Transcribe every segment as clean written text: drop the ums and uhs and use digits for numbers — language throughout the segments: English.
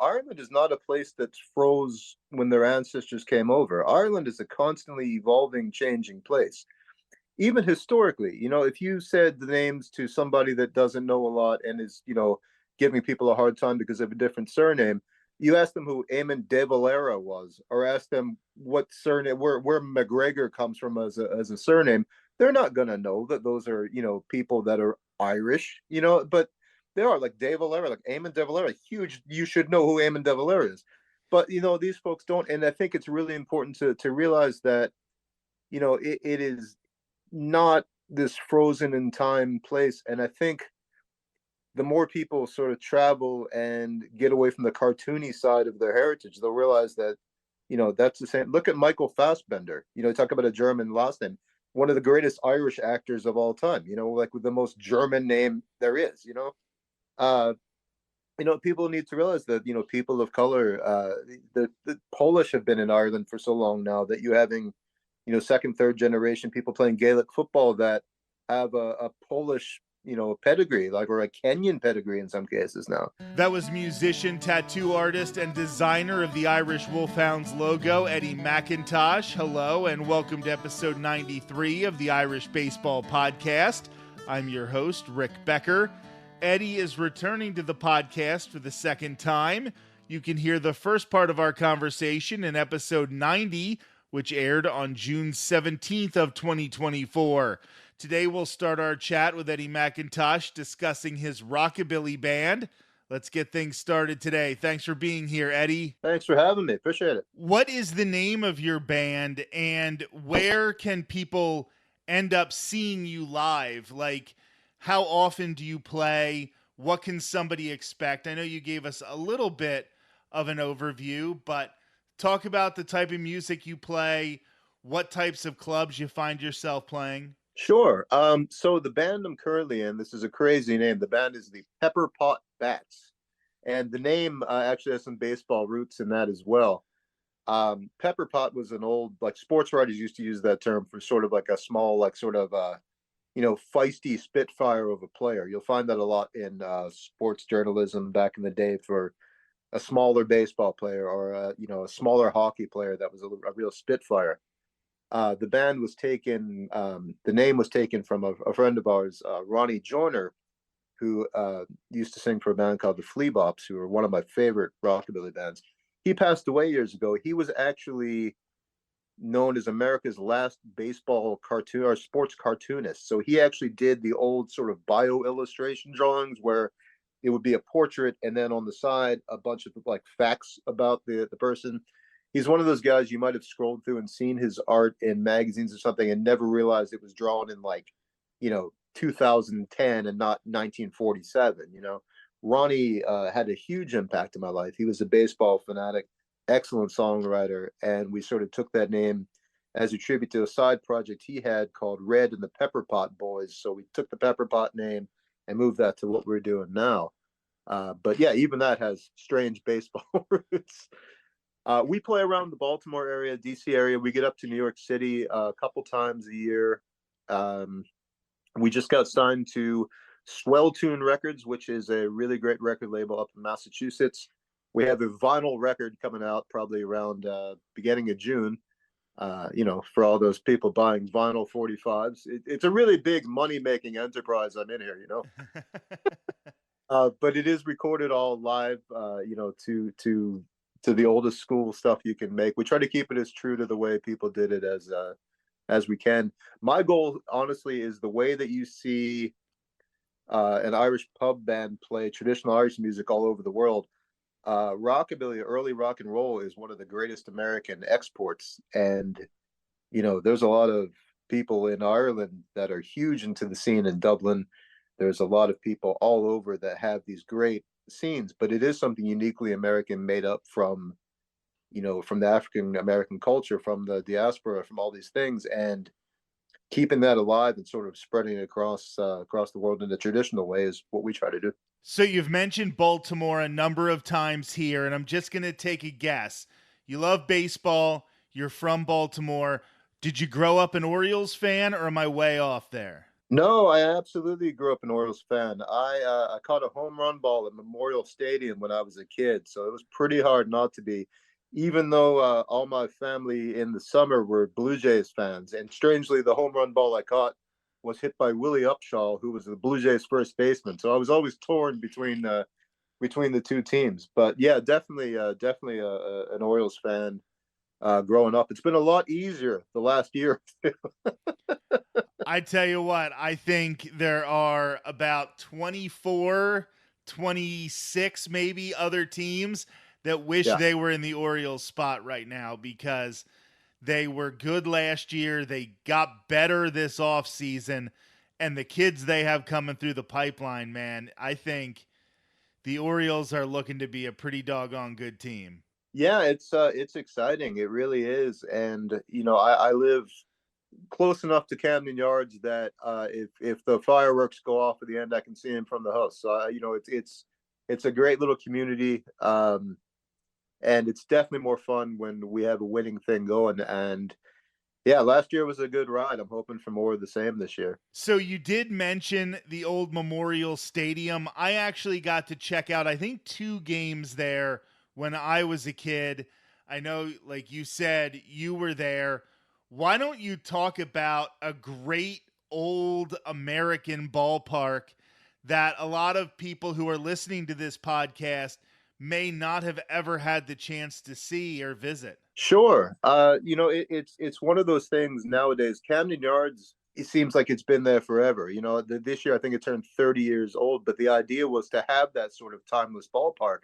Ireland is not a place that's froze when their ancestors came over. Ireland is a constantly evolving, changing place. Even historically, if you said the names to somebody that doesn't know a lot and is, giving people a hard time because of a different surname, you ask them who Eamon de Valera was, or ask them what surname, where McGregor comes from as a surname, they're not gonna know that those are, people that are Irish, but they are like De Valera, like Eamon de Valera, huge. You should know who Eamon de Valera is, but these folks don't, and I think it's really important to realize that it is not this frozen in time place. And I think the more people sort of travel and get away from the cartoony side of their heritage, they'll realize that, that's the same. Look at Michael Fassbender, talk about a German last name, one of the greatest Irish actors of all time, like with the most German name there is, uh, people need to realize that, people of color, the Polish have been in Ireland for so long now that you're having, second, third generation people playing Gaelic football that have a Polish, pedigree, like, or a Kenyan pedigree in some cases now. That was musician, tattoo artist, and designer of the Irish Wolfhounds logo, Eddie MacIntosh. Hello, and welcome to episode 93 of the Irish Baseball Podcast. I'm your host, Rick Becker. Eddie is returning to the podcast for the second time. You can hear the first part of our conversation in episode 90, which aired on June 17th of 2024. Today we'll start our chat with Eddie MacIntosh discussing his rockabilly band. Let's get things started today. Thanks for being here, Eddie. Thanks for having me. Appreciate it. What is the name of your band, and where can people end up seeing you live? Like, how often do you play? What can somebody expect? I know you gave us a little bit of an overview, but talk about the type of music you play, what types of clubs you find yourself playing. Sure. So the band I'm currently in, this is a crazy name. The band is the Pepper Pot Bats, and the name actually has some baseball roots in that as well. Pepper Pot was an old, like, sports writers used to use that term for sort of like a small, like, sort of feisty spitfire of a player. You'll find that a lot in sports journalism back in the day for a smaller baseball player, or a smaller hockey player that was a real spitfire. The band was taken, the name was taken from a friend of ours, Ronnie Joyner, who used to sing for a band called the Flea Bops, who are one of my favorite rockabilly bands. He passed away years ago. He was actually known as America's last baseball cartoon or sports cartoonist. So he actually did the old sort of bio illustration drawings where it would be a portrait and then on the side a bunch of like facts about the person. He's one of those guys you might have scrolled through and seen his art in magazines or something and never realized it was drawn in, like, 2010 and not 1947. Ronnie had a huge impact in my life. He was a baseball fanatic, excellent songwriter, and we sort of took that name as a tribute to a side project he had called Red and the Pepper Pot Boys. So we took the Pepper Pot name and moved that to what we're doing now. But yeah, even that has strange baseball roots. We play around the Baltimore area, DC area. We get up to New York City a couple times a year. We just got signed to Swell Tune Records, which is a really great record label up in Massachusetts. We have a vinyl record coming out probably around beginning of June. For all those people buying vinyl 45s, it's a really big money-making enterprise I'm in here, but it is recorded all live, to the oldest school stuff you can make. We try to keep it as true to the way people did it as we can. My goal, honestly, is the way that you see an Irish pub band play traditional Irish music all over the world. Rockabilly, early rock and roll, is one of the greatest American exports, and there's a lot of people in Ireland that are huge into the scene in Dublin. There's a lot of people all over that have these great scenes, but it is something uniquely American, made up from from the African American culture, from the diaspora, from all these things, and keeping that alive and sort of spreading it across the world in the traditional way is what we try to do. So you've mentioned Baltimore a number of times here, and I'm just going to take a guess. You love baseball. You're from Baltimore. Did you grow up an Orioles fan, or am I way off there? No, I absolutely grew up an Orioles fan. I caught a home run ball at Memorial Stadium when I was a kid, so it was pretty hard not to be. Even though all my family in the summer were Blue Jays fans, and strangely, the home run ball I caught was hit by Willie Upshaw, who was the Blue Jays first baseman. So I was always torn between the two teams. But yeah, definitely an Orioles fan growing up. It's been a lot easier the last year. I tell you what, I think there are about 24, 26 maybe other teams that wish Yeah. they were in the Orioles spot right now because they were good last year. They got better this offseason. And the kids they have coming through the pipeline, man, I think the Orioles are looking to be a pretty doggone good team. Yeah, it's exciting. It really is. And I live close enough to Camden Yards that if the fireworks go off at the end, I can see them from the house. So it's a great little community, and it's definitely more fun when we have a winning thing going. And yeah, last year was a good ride. I'm hoping for more of the same this year. So you did mention the old Memorial Stadium. I actually got to check out, I think, 2 games there when I was a kid. I know, like you said, you were there. Why don't you talk about a great old American ballpark that a lot of people who are listening to this podcast may not have ever had the chance to see or visit? Sure. It's one of those things nowadays. Camden Yards, it seems like it's been there forever. This year I think it turned 30 years old, but the idea was to have that sort of timeless ballpark.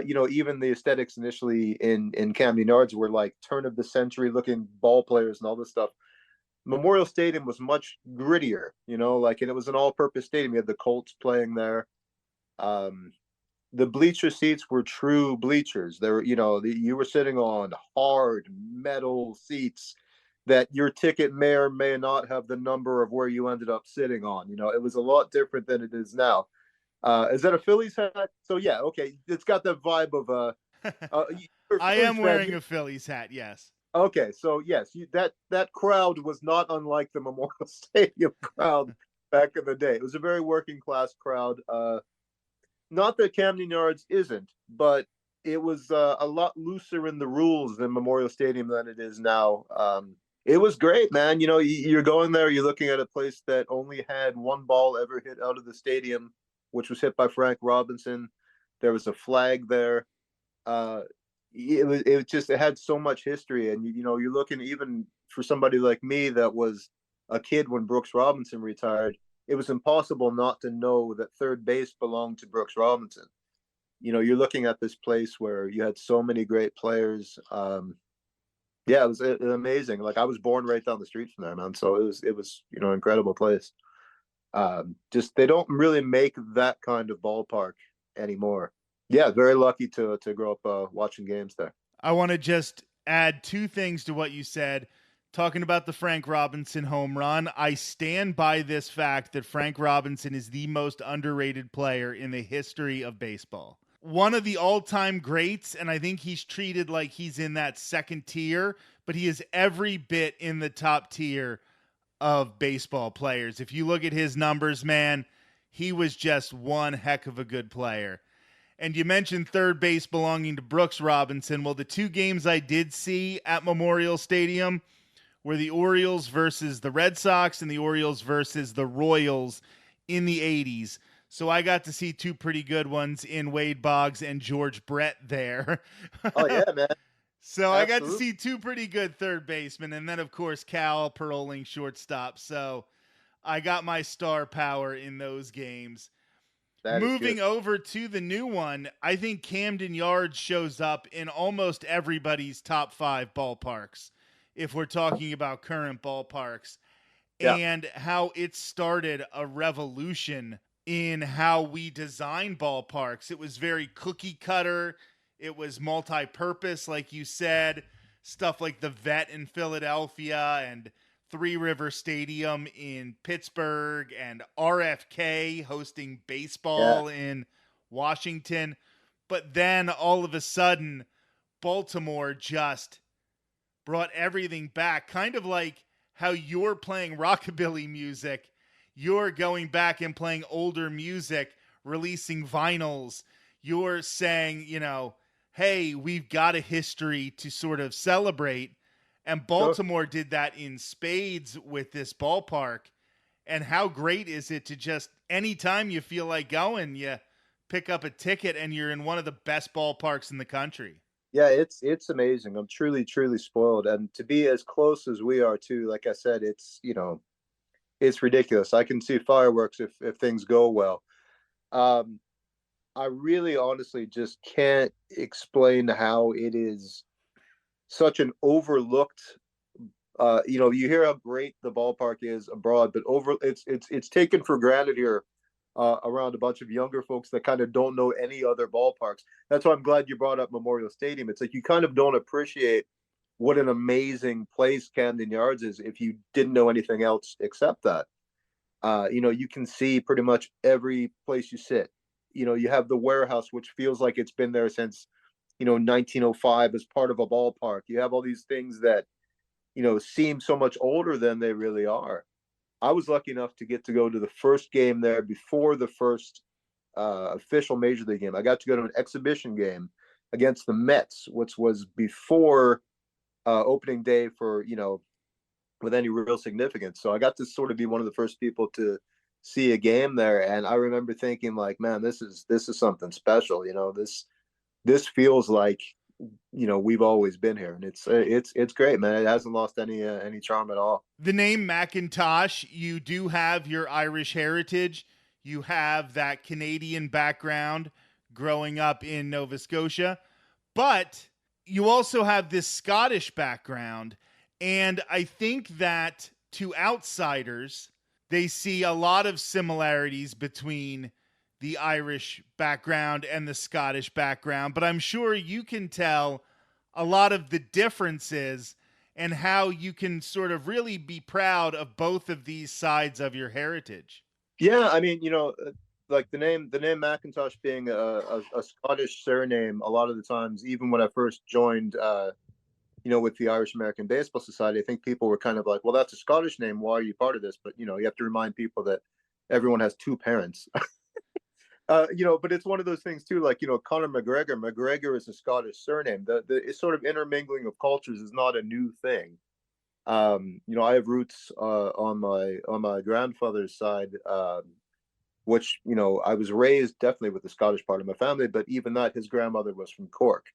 Even the aesthetics initially in Camden Yards were like turn of the century looking ball players and all this stuff. Memorial Stadium was much grittier, and it was an all-purpose stadium. You had the Colts playing there. Um, the bleacher seats were true bleachers. They were, you were sitting on hard metal seats that your ticket may or may not have the number of where you ended up sitting on. It was a lot different than it is now. Is that a Phillies hat? So yeah, okay, it's got the vibe of you're a I Phillies am fan. wearing a Phillies hat, yes. Okay, so yes, that crowd was not unlike the Memorial Stadium crowd back in the day. It was a very working class crowd. Not that Camden Yards isn't, but it was a lot looser in the rules than Memorial Stadium than it is now. It was great, man. You're going there, you're looking at a place that only had one ball ever hit out of the stadium, which was hit by Frank Robinson. There was a flag there. It had so much history, and you're looking even for somebody like me that was a kid when Brooks Robinson retired. It was impossible not to know that third base belonged to Brooks Robinson. You're looking at this place where you had so many great players. Yeah, it was amazing. Like I was born right down the street from there, man. So it was incredible place. Just they don't really make that kind of ballpark anymore. Yeah, very lucky to grow up watching games there. I want to just add 2 things to what you said. Talking about the Frank Robinson home run, I stand by this fact that Frank Robinson is the most underrated player in the history of baseball. One of the all time greats, and I think he's treated like he's in that second tier, but he is every bit in the top tier of baseball players. If you look at his numbers, man, he was just one heck of a good player. And you mentioned third base belonging to Brooks Robinson. Well, the 2 games I did see at Memorial Stadium were the Orioles versus the Red Sox and the Orioles versus the Royals in the 80s. So I got to see 2 pretty good ones in Wade Boggs and George Brett there. Oh yeah, man. So I got to Absolutely. see 2 pretty good third basemen, and then of course Cal Peroling shortstop. So I got my star power in those games. That is good. Moving over to the new one, I think Camden Yards shows up in almost everybody's top 5 ballparks if we're talking about current ballparks, Yeah. and how it started a revolution in how we design ballparks. It was very cookie cutter, it was multi purpose, like you said, stuff like the Vet in Philadelphia and Three River Stadium in Pittsburgh and RFK hosting Yeah. baseball in Washington. But then all of a sudden, Baltimore just brought everything back, kind of like how you're playing rockabilly music You're going back and playing older music, releasing vinyls. You're saying, hey, we've got a history to sort of celebrate. And Sure. Baltimore did that in spades with this ballpark. And how great is it to just anytime you feel like going, you pick up a ticket and you're in one of the best ballparks in the country. Yeah, it's amazing. I'm truly spoiled, and to be as close as we are too. Like I said, it's ridiculous. I can see fireworks if things go well. Um, I really honestly just can't explain how it is such an overlooked. You hear how great the ballpark is abroad, but it's taken for granted here around a bunch of younger folks that kind of don't know any other ballparks. That's why I'm glad you brought up Memorial Stadium. It's like you kind of don't appreciate what an amazing place Camden Yards is if you didn't know anything else except that. You can see pretty much every place you sit. You have the warehouse, which feels like it's been there since 1905 as part of a ballpark. You have all these things that seem so much older than they really are. I was lucky enough to get to go to the first game there before the first official major league game. I got to go to an exhibition game against the Mets, which was before opening day for with any real significance. So I got to sort of be one of the first people to see a game there, and I remember thinking like, man, this is something special. This feels like we've always been here, and it's great, man. It hasn't lost any charm at all. The name MacIntosh, you do have your Irish heritage. You have that Canadian background growing up in Nova Scotia, but you also have this Scottish background. And I think that to outsiders, they see a lot of similarities between the Irish background and the Scottish background, but I'm sure you can tell a lot of the differences and how you can sort of really be proud of both of these sides of your heritage. Yeah, I mean, like the name Macintosh being a Scottish surname, a lot of the times, even when I first joined, with the Irish American Baseball Society, I think people were kind of like, well, that's a Scottish name. Why are you part of this? But, you have to remind people that everyone has two parents. But it's one of those things too, like, Conor McGregor is a Scottish surname. The sort of intermingling of cultures is not a new thing. I have roots on my grandfather's side, which I was raised definitely with the Scottish part of my family, but even that, his grandmother was from Cork.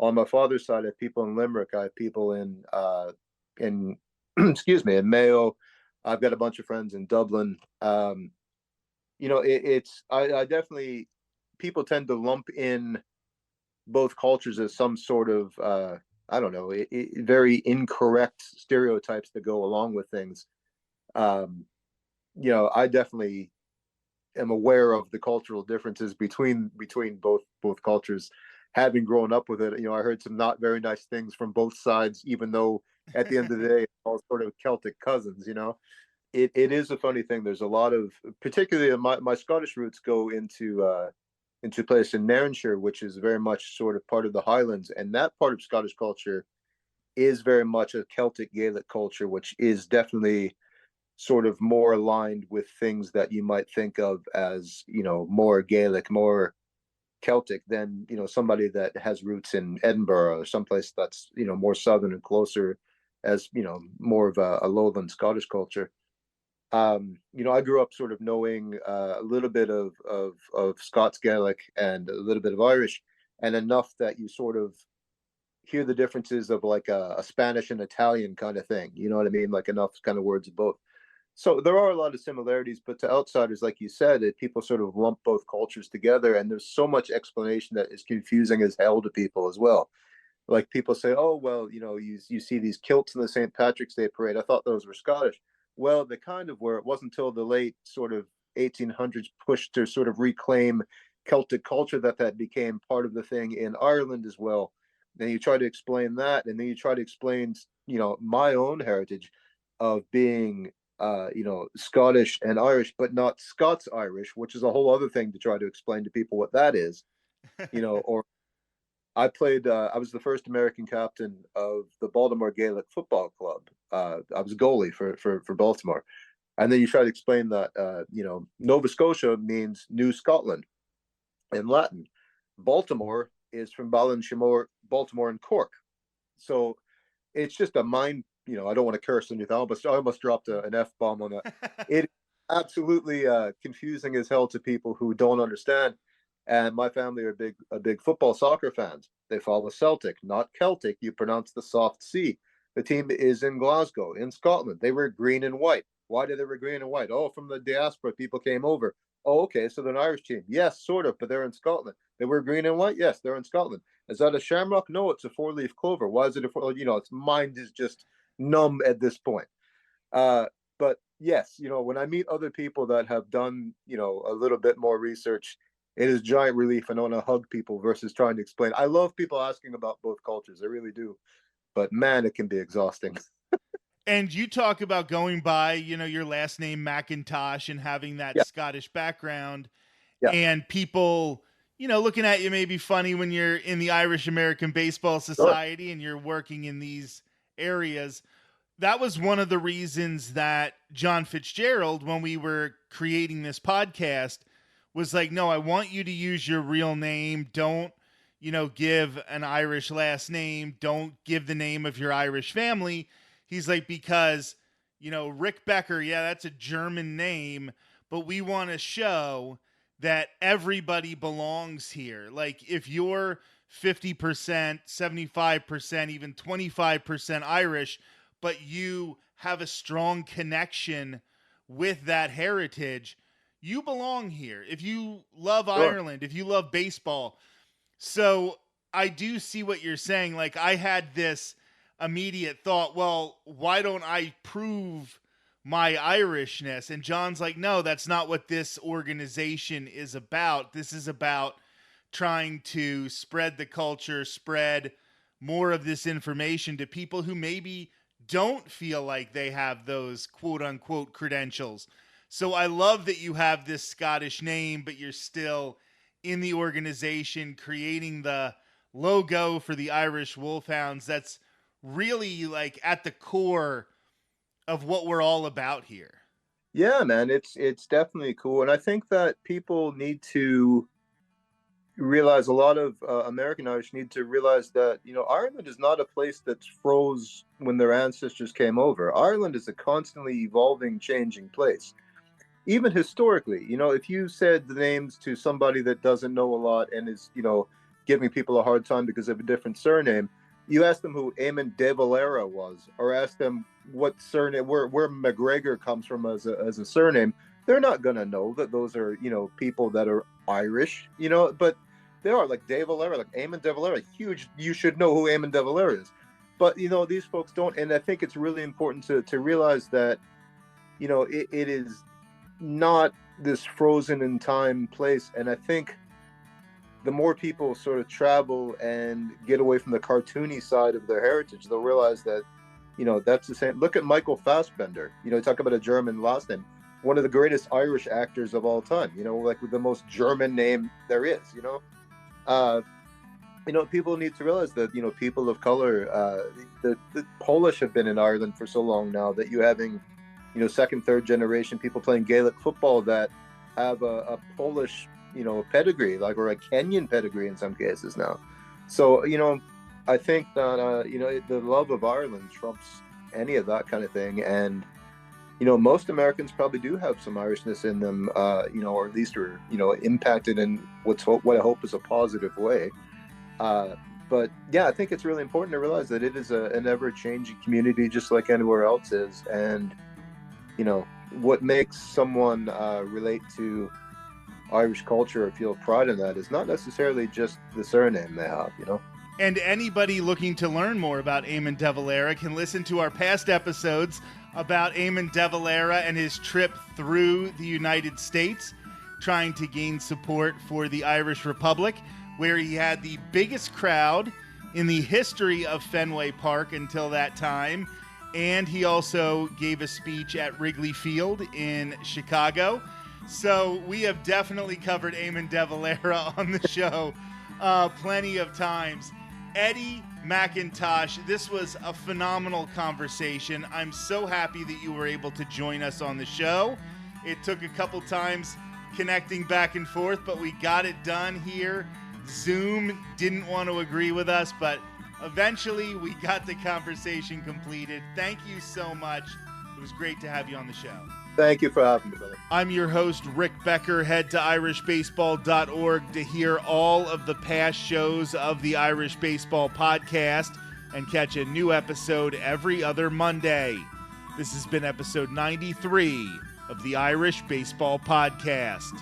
On my father's side, I have people in Limerick. I have people in excuse me, in Mayo. I've got a bunch of friends in Dublin. I definitely, people tend to lump in both cultures as some sort of I don't know, very incorrect stereotypes that go along with things. Um, I definitely am aware of the cultural differences between both cultures. Having grown up with it, I heard some not very nice things from both sides, even though at the end of the day, it's all sort of Celtic cousins. It is a funny thing. There's a lot of, particularly my Scottish roots go into a place in Nairnshire, which is very much sort of part of the Highlands, and that part of Scottish culture is very much a Celtic Gaelic culture, which is definitely sort of more aligned with things that you might think of as more Gaelic, more Celtic than somebody that has roots in Edinburgh or someplace that's more southern and closer, as more of a lowland Scottish culture. I grew up sort of knowing a little bit of Scots Gaelic and a little bit of Irish, and enough that you sort of hear the differences of like a Spanish and Italian kind of thing. You know what I mean? Like enough kind of words of both. So there are a lot of similarities, but to outsiders, like you said, people sort of lump both cultures together, and there's so much explanation that is confusing as hell to people as well. Like people say, "Oh, well, you see these kilts in the St. Patrick's Day parade. I thought those were Scottish." Well, they kind of were. It wasn't until the late sort of 1800s push to sort of reclaim Celtic culture that became part of the thing in Ireland as well. Then you try to explain that, and then you try to explain, my own heritage of being Scottish and Irish, but not Scots Irish, which is a whole other thing to try to explain to people what that is. Or I was the first American captain of the Baltimore Gaelic Football Club. I was a goalie for Baltimore. And then you try to explain that, Nova Scotia means New Scotland in Latin. Baltimore is from Baltimore and Cork. So it's just a mind, I don't want to curse anything. I almost dropped an F-bomb on that. It absolutely confusing as hell to people who don't understand. And my family are big football soccer fans. They follow Celtic, not Celtic. You pronounce the soft C. The team is in Glasgow, in Scotland. They were green and white. Why did they wear green and white? Oh, from the diaspora, people came over. Oh, okay, so they're an Irish team. Yes, sort of, but they're in Scotland. They were green and white. Yes, they're in Scotland. Is that a shamrock? No, it's a four-leaf clover. Why is it a four? Its mind is just numb at this point. But yes, when I meet other people that have done, a little bit more research, it is giant relief. And I want to hug people versus trying to explain. I love people asking about both cultures. I really do. But man, it can be exhausting. And you talk about going by, your last name MacIntosh and having that Yeah, Scottish background, yeah, and people, looking at you may be funny when you're in the Irish American Baseball sure. Society and you're working in these areas. That was one of the reasons that John Fitzgerald, when we were creating this podcast, was like, no, I want you to use your real name. Don't, give an Irish last name. Don't give the name of your Irish family. He's like, because, Rick Becker, yeah, that's a German name, but we want to show that everybody belongs here. Like, if you're 50%, 75%, even 25% Irish, but you have a strong connection with that heritage, you belong here. If you love Sure. Ireland, if you love baseball. So I do see what you're saying. Like, I had this immediate thought, well, why don't I prove my Irishness? And John's like, no, that's not what this organization is about. This is about trying to spread the culture, spread more of this information to people who maybe don't feel like they have those quote unquote credentials. So I love that you have this Scottish name, but you're still in the organization creating the logo for the Irish Wolfhounds. That's really like at the core of what we're all about here. Yeah, man, it's definitely cool. And I think that people need to realize, a lot of American Irish need to realize that, Ireland is not a place that's froze when their ancestors came over. Ireland is a constantly evolving, changing place. Even historically, if you said the names to somebody that doesn't know a lot and is, giving people a hard time because of a different surname, you ask them who Eamon de Valera was, or ask them what surname, where McGregor comes from as a surname, they're not gonna know that those are, people that are Irish, but they are, like De Valera, like Eamon de Valera, huge. You should know who Eamon de Valera is, but these folks don't, and I think it's really important to realize that, it is not this frozen in time place. And I think the more people sort of travel and get away from the cartoony side of their heritage, they'll realize that, that's the same. Look at Michael Fassbender. Talk about a German last name. One of the greatest Irish actors of all time. Like with the most German name there is. People need to realize that people of color, the Polish have been in Ireland for so long now that you're having second, third generation people playing Gaelic football that have a Polish pedigree, like, or a Kenyan pedigree in some cases now. So I think that the love of Ireland trumps any of that kind of thing. And most Americans probably do have some Irishness in them, or at least are impacted in what I hope is a positive way. But yeah, I think it's really important to realize that it is an ever-changing community, just like anywhere else is. And what makes someone relate to Irish culture or feel pride in that is not necessarily just the surname they have. And anybody looking to learn more about Eamon de Valera can listen to our past episodes about Eamon de Valera and his trip through the United States, trying to gain support for the Irish Republic, where he had the biggest crowd in the history of Fenway Park until that time. And he also gave a speech at Wrigley Field in Chicago. So we have definitely covered Eamon de Valera on the show plenty of times. Eddie MacIntosh, this was a phenomenal conversation. I'm so happy that you were able to join us on the show. It took a couple times connecting back and forth, but we got it done here. Zoom didn't want to agree with us, but eventually we got the conversation completed. Thank you so much. It was great to have you on the show. Thank you for having me, brother. I'm your host, Rick Becker. Head to irishbaseball.org to hear all of the past shows of the Irish Baseball Podcast and catch a new episode every other Monday. This has been episode 93 of the Irish Baseball Podcast.